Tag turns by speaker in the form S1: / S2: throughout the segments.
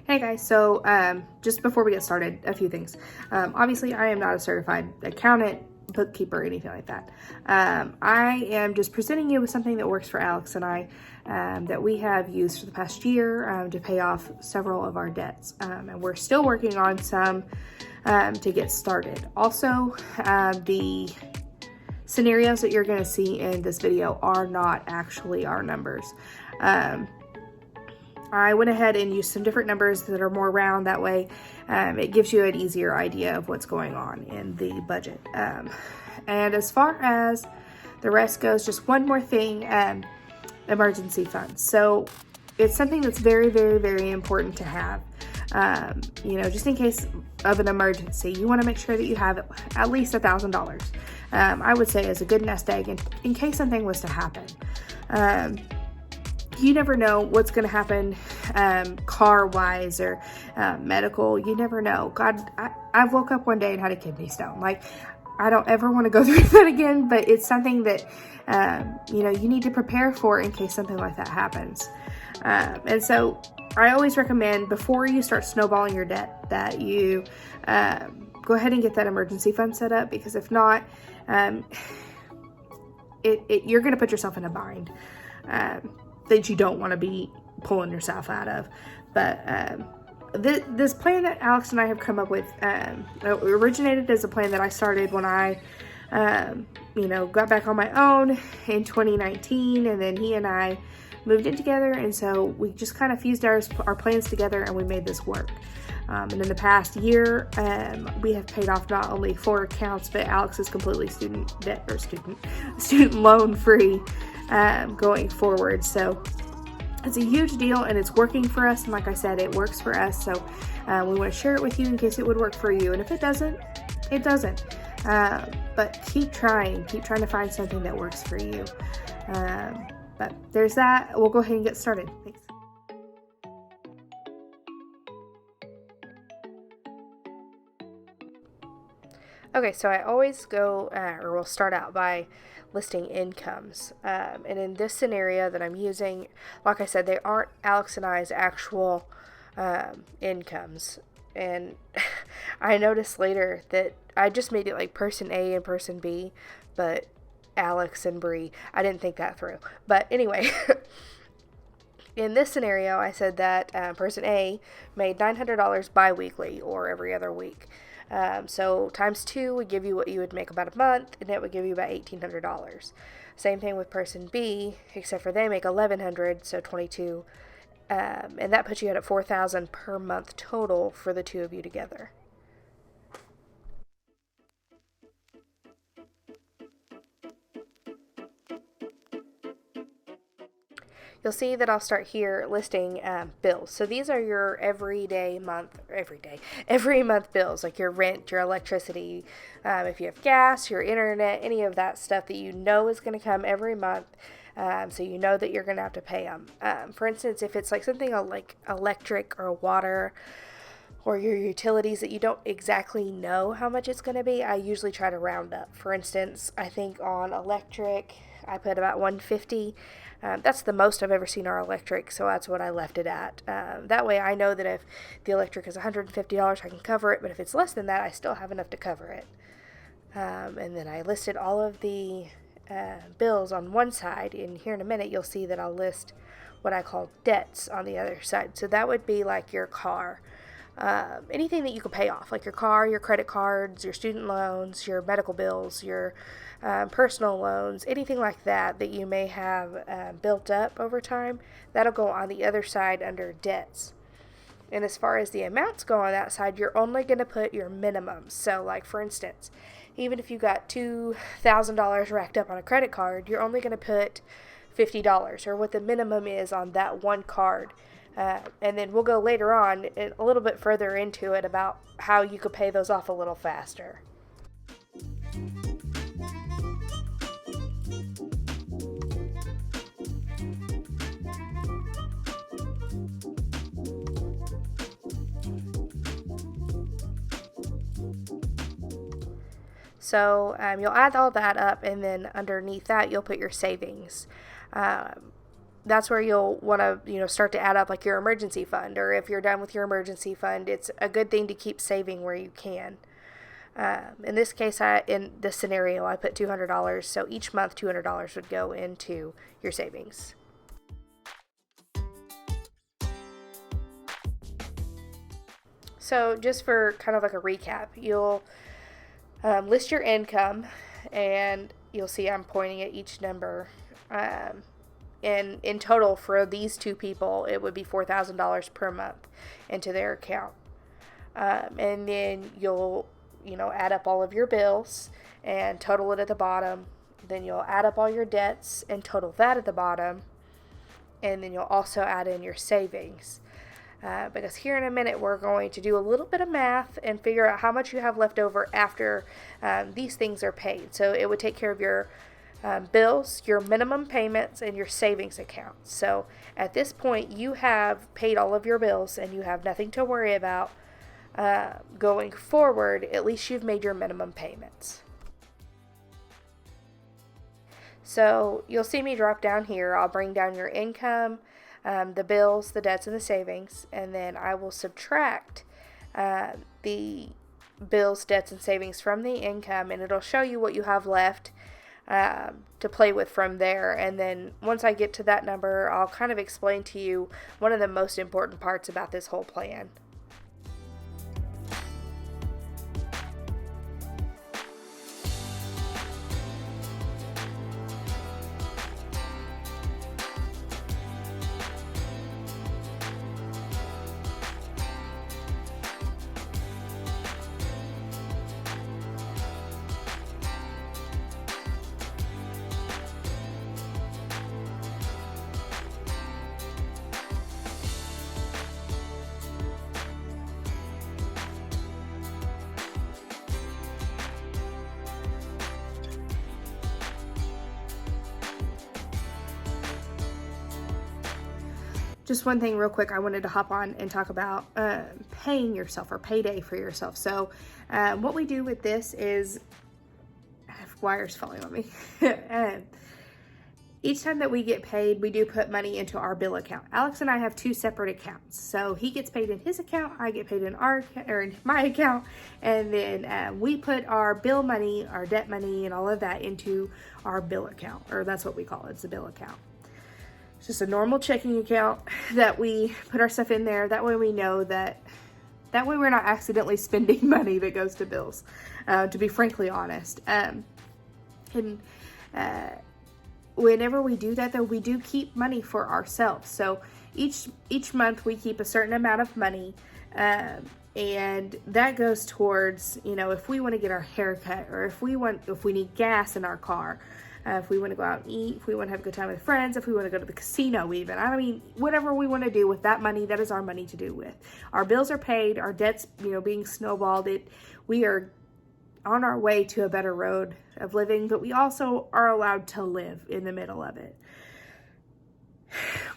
S1: Hey guys, so just before we get started, a few things. Obviously, I am not a certified accountant, bookkeeper, anything like that. I am just presenting you with something that works for Alex and I that we have used for the past year to pay off several of our debts. And we're still working on some to get started. Also, the scenarios that you're going to see in this video are not actually our numbers. I went ahead and used some different numbers that are more round. That way it gives you an easier idea of what's going on in the budget. And as far as the rest goes, just one more thing, emergency funds. So it's something that's very, very, very important to have. Just in case of an emergency, you want to make sure that you have at least $1,000. I would say as a good nest egg in case something was to happen. You never know what's going to happen car-wise or medical. You never know. God, I woke up one day and had a kidney stone. Like, I don't ever want to go through that again, but it's something that, you need to prepare for in case something like that happens. And so I always recommend before you start snowballing your debt that you go ahead and get that emergency fund set up, because if not, you're going to put yourself in a bind that you don't want to be pulling yourself out of. But this plan that Alex and I have come up with originated as a plan that I started when I got back on my own in 2019, and then he and I moved in together, and so we just kind of fused our plans together and we made this work. And in the past year, we have paid off not only 4 accounts, but Alex is completely student loan free going forward. So it's a huge deal and it's working for us. And like I said, it works for us. So we want to share it with you in case it would work for you. And if it doesn't, it doesn't. But keep trying to find something that works for you. But there's that. We'll go ahead and get started. Thanks. Okay, so I always go, we'll start out by listing incomes. And in this scenario that I'm using, like I said, they aren't Alex and I's actual incomes. And I noticed later that I just made it like person A and person B, but Alex and Bree, I didn't think that through. But anyway, in this scenario, I said that person A made $900 bi-weekly or every other week. So times 2 would give you what you would make about a month, and it would give you about $1,800. Same thing with person B, except for they make $1,100, so 22, and that puts you at $4,000 per month total for the two of you together. You'll see that I'll start here listing bills. So these are your every month bills, like your rent, your electricity, if you have gas, your internet, any of that stuff that you know is going to come every month. So you know that you're going to have to pay them. For instance, if it's like something like electric or water or your utilities that you don't exactly know how much it's going to be, I usually try to round up. For instance, I think on electric, I put about $150. That's the most I've ever seen our electric, so that's what I left it at. That way I know that if the electric is $150, I can cover it, but if it's less than that, I still have enough to cover it. And then I listed all of the bills on one side, and here in a minute you'll see that I'll list what I call debts on the other side. So that would be like your car. Anything that you could pay off, like your car, your credit cards, your student loans, your medical bills, your personal loans, anything like that you may have built up over time, that'll go on the other side under debts. And as far as the amounts go on that side, you're only going to put your minimums. So like for instance, even if you got $2,000 racked up on a credit card, you're only going to put $50 or what the minimum is on that one card. And then we'll go later on a little bit further into it about how you could pay those off a little faster. So you'll add all that up, and then underneath that you'll put your savings. that's where you'll want to, start to add up like your emergency fund, or if you're done with your emergency fund, it's a good thing to keep saving where you can. In this case, in this scenario, I put $200, so each month $200 would go into your savings. So just for kind of like a recap, you'll list your income, and you'll see I'm pointing at each number. And in total for these two people, it would be $4,000 per month into their account. And then you'll, add up all of your bills and total it at the bottom. Then you'll add up all your debts and total that at the bottom. And then you'll also add in your savings. Because here in a minute, we're going to do a little bit of math and figure out how much you have left over after these things are paid. So it would take care of your bills, your minimum payments, and your savings account. So at this point, you have paid all of your bills and you have nothing to worry about going forward. At least you've made your minimum payments. So you'll see me drop down here. I'll bring down your income, the bills, the debts, and the savings, and then I will subtract the bills, debts, and savings from the income, and it'll show you what you have left to play with from there. And then once I get to that number, I'll kind of explain to you one of the most important parts about this whole plan. Just one thing real quick, I wanted to hop on and talk about paying yourself, or payday for yourself. So what we do with this is, I have wires falling on me. Each time that we get paid, we do put money into our bill account. Alex and I have two separate accounts. So he gets paid in his account, I get paid in in my account, and then we put our bill money, our debt money, and all of that into our bill account, or that's what we call it. It's a bill account. It's just a normal checking account that we put our stuff in there. That way we know that way we're not accidentally spending money that goes to bills, to be frankly honest. Whenever we do that, though, we do keep money for ourselves. So each month we keep a certain amount of money, and that goes towards, if we want to get our hair cut, or if we need gas in our car, if we want to go out and eat, if we want to have a good time with friends, if we want to go to the casino even. Whatever we want to do with that money, that is our money to do with. Our bills are paid, our debts, being snowballed, we are on our way to a better road of living, but we also are allowed to live in the middle of it.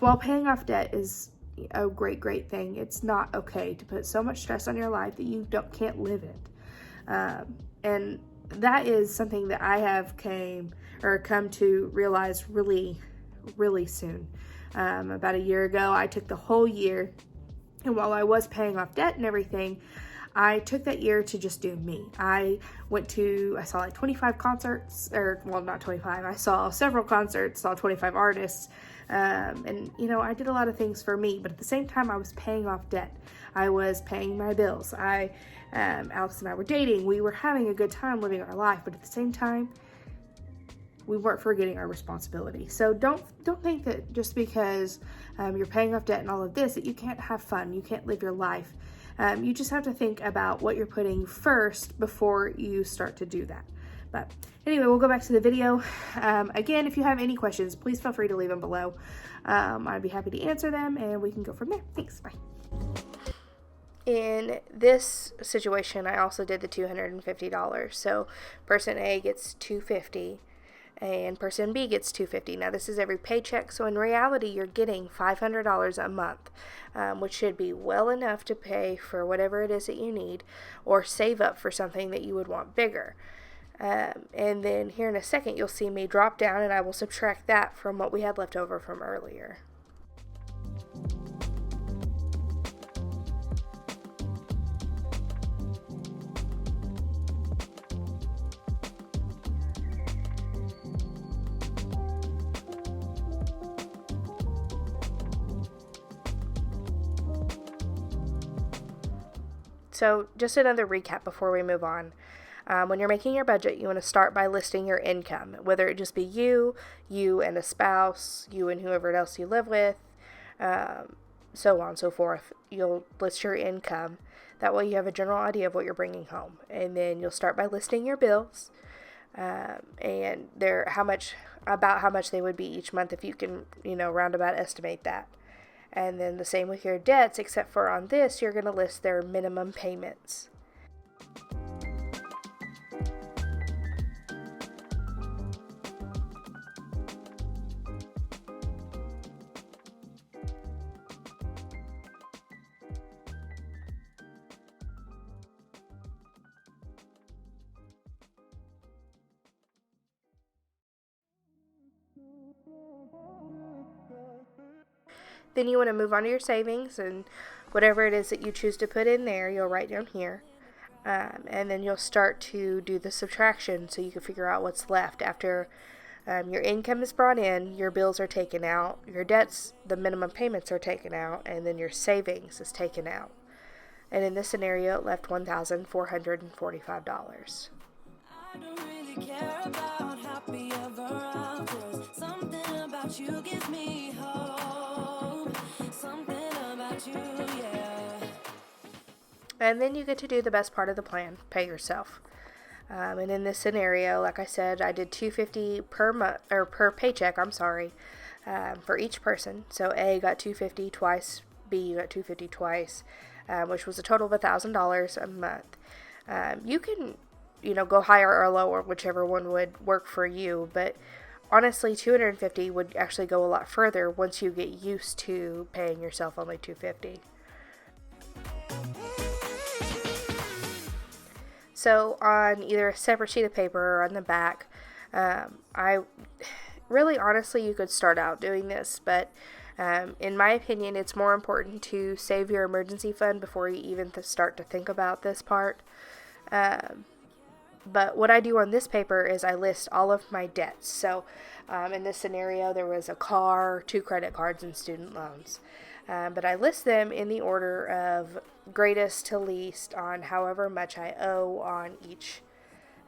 S1: While paying off debt is a great thing, it's not okay to put so much stress on your life that you can't live it. And that is something that I have come to realize really soon. About a year ago, I took the whole year, and while I was paying off debt and everything, I took that year to just do me. I saw like 25 concerts, not 25, I saw several concerts, saw 25 artists, and I did a lot of things for me, but at the same time I was paying off debt. I was paying my bills. Alex and I were dating. We were having a good time living our life, but at the same time, we weren't forgetting our responsibility. So don't think that just because you're paying off debt and all of this, that you can't have fun, you can't live your life. You just have to think about what you're putting first before you start to do that. But anyway, we'll go back to the video. Again, if you have any questions, please feel free to leave them below. I'd be happy to answer them, and we can go from there. Thanks, bye. In this situation, I also did the $250. So person A gets $250 and person B gets $250. Now this is every paycheck, so in reality you're getting $500 a month, which should be well enough to pay for whatever it is that you need or save up for something that you would want bigger. And then here in a second, you'll see me drop down and I will subtract that from what we had left over from earlier. So just another recap before we move on. When you're making your budget, you want to start by listing your income, whether it just be you and a spouse, you and whoever else you live with, so on and so forth. You'll list your income. That way you have a general idea of what you're bringing home. And then you'll start by listing your bills, and how much they would be each month if you can, roundabout estimate that. And then the same with your debts, except for on this, you're going to list their minimum payments. Then you want to move on to your savings, and whatever it is that you choose to put in there, you'll write down here. And then you'll start to do the subtraction so you can figure out what's left after your income is brought in, your bills are taken out, your debts, the minimum payments are taken out, and then your savings is taken out. And in this scenario, it left $1,445. I don't really care about happy ever afters. Something about you gives me hope. Something about you, yeah. And then you get to do the best part of the plan, pay yourself. And in this scenario, like I said, I did $250 per month, or per paycheck, for each person. So A got $250 twice, B got $250 twice, which was a total of $1,000 a month. You can, go higher or lower, whichever one would work for you, but honestly, $250 would actually go a lot further once you get used to paying yourself only $250. So on either a separate sheet of paper or on the back, honestly, you could start out doing this, but in my opinion, it's more important to save your emergency fund before you even start to think about this part. But what I do on this paper is I list all of my debts. So in this scenario, there was a car, 2 credit cards, and student loans. But I list them in the order of greatest to least on however much I owe on each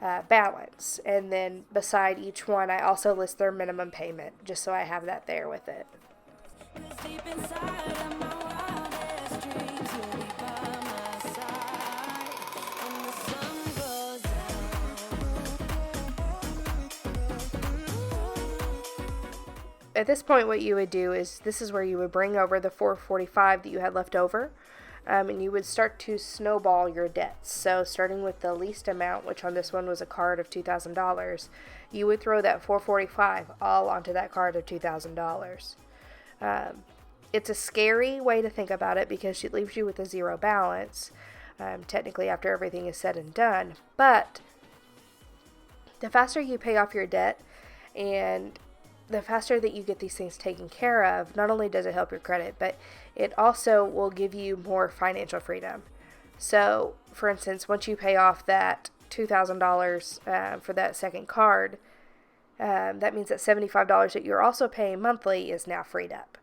S1: balance. And then beside each one, I also list their minimum payment, just so I have that there with it. At this point, what you would do is, this is where you would bring over the $445 that you had left over, and you would start to snowball your debts. So starting with the least amount, which on this one was a card of $2,000, you would throw that $445 all onto that card of $2,000. It's a scary way to think about it because it leaves you with a zero balance, technically after everything is said and done. But the faster you pay off your debt and the faster that you get these things taken care of, not only does it help your credit, but it also will give you more financial freedom. So, for instance, once you pay off that $2,000 for that second card, that means that $75 that you're also paying monthly is now freed up.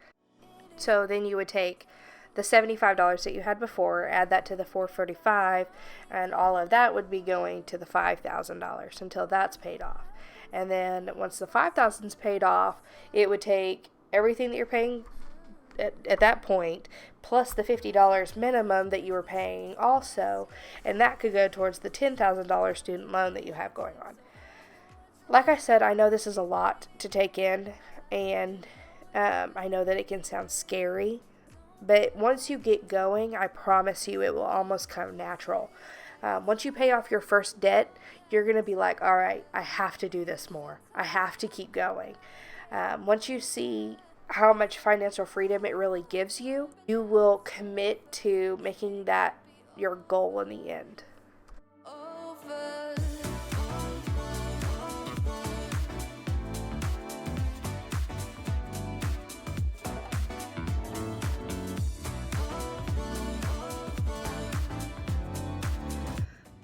S1: So then you would take the $75 that you had before, add that to the $445, and all of that would be going to the $5,000 until that's paid off. And then once the $5,000 is paid off, it would take everything that you're paying at that point, plus the $50 minimum that you were paying also, and that could go towards the $10,000 student loan that you have going on. Like I said, I know this is a lot to take in, and I know that it can sound scary, but once you get going, I promise you it will almost come natural. Once you pay off your first debt, you're going to be like, all right, I have to do this more. I have to keep going. Once you see how much financial freedom it really gives you, you will commit to making that your goal in the end.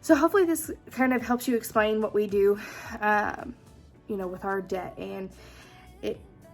S1: So hopefully this kind of helps you explain what we do, you know, with our debt. And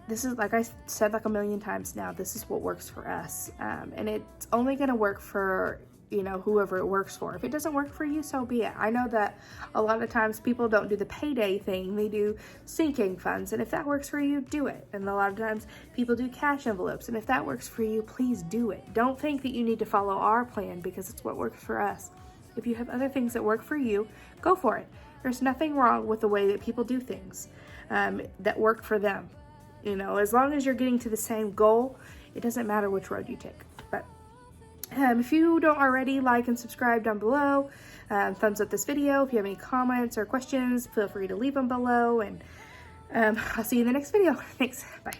S1: this is, like I said like a million times now, this is what works for us. And it's only going to work for, you know, whoever it works for. If it doesn't work for you, so be it. I know that a lot of times people don't do the payday thing. They do sinking funds. And if that works for you, do it. And a lot of times people do cash envelopes. And if that works for you, please do it. Don't think that you need to follow our plan because it's what works for us. If you have other things that work for you, go for it. There's nothing wrong with the way that people do things that work for them. You know, as long as you're getting to the same goal, it doesn't matter which road you take. But if you don't already, like and subscribe down below. Thumbs up this video. If you have any comments or questions, feel free to leave them below. And I'll see you in the next video. Thanks. Bye.